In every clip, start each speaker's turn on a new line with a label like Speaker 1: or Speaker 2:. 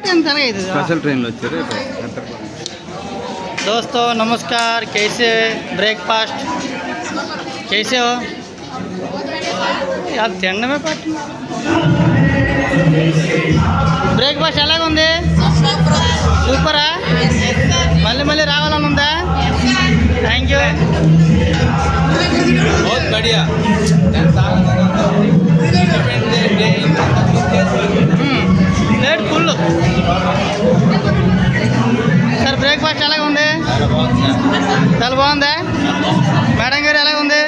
Speaker 1: special train लो వచ్చారు
Speaker 2: दोस्तों नमस्कार, कैसे ब्रेकफास्ट कैसे हो यार తినడమే పట్టు బ్రేక్ఫాస్ట్ ఎలాగ ఉంది సూపరా మళ్ళీ మళ్ళీ రావాలని ఉందా థ్యాంక్ యూ
Speaker 1: बहुत बढ़िया
Speaker 2: ప్లేట్ ఫుల్ సార్ బ్రేక్ఫాస్ట్ ఎలాగ ఉంది చాలా బాగుందా మేడం గారు ఎలాగ ఉంది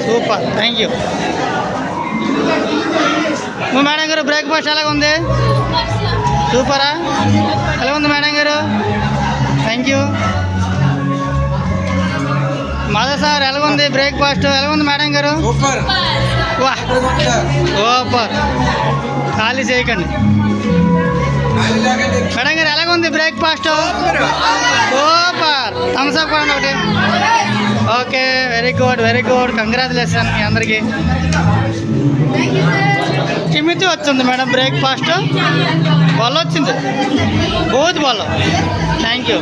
Speaker 2: సూపర్ థ్యాంక్ యూ మేడం గారు బ్రేక్ఫాస్ట్ ఎలాగ ఉంది సూపరా ఎలా ఉంది మేడం గారు థ్యాంక్ యూ మాధవ్ సార్ ఎలా ఉంది బ్రేక్ఫాస్ట్ ఎలా ఉంది మేడం గారు వా సూపర్ ఖాళీ చేయకండి మేడం గారు ఎలాగ ఉంది బ్రేక్ఫాస్ట్ సూపర్ థమ్స్ అప్ కూడా ఒకటి ఓకే వెరీ గుడ్ కంగ్రాచులేషన్ మీ అందరికీ కిమితి వచ్చింది మేడం బ్రేక్ఫాస్ట్ ଭଲ వచ్చింది ବହୁତ ଭଲ థ్యాంక్ యూ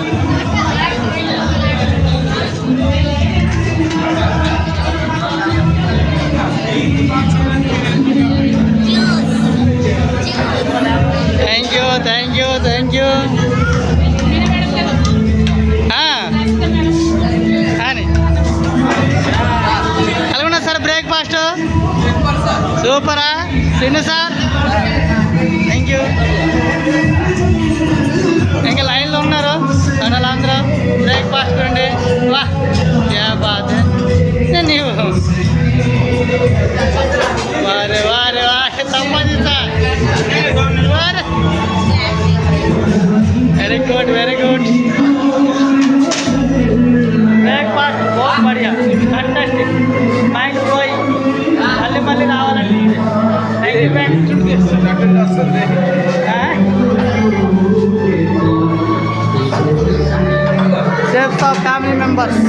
Speaker 2: థ్యాంక్ యూ అని ఎలా ఉన్నా సార్ బ్రేక్ఫాస్ట్ సూపరా శ్రీను సార్ థ్యాంక్ యూ ఇంకా లైన్లో ఉన్నారు అందరూ బ్రేక్ఫాస్ట్ అండి వా క్యా బాత్ నీవు వారే వారే వారే సంబంధిత వెరీ గుడ్ బ్రేక్ఫాస్ట్ बहुत बढ़िया ఫంటాస్టిక్ మైండ్ బ్లోయింగ్ మళ్ళీ మళ్ళీ రావాలండి thank you safe of family members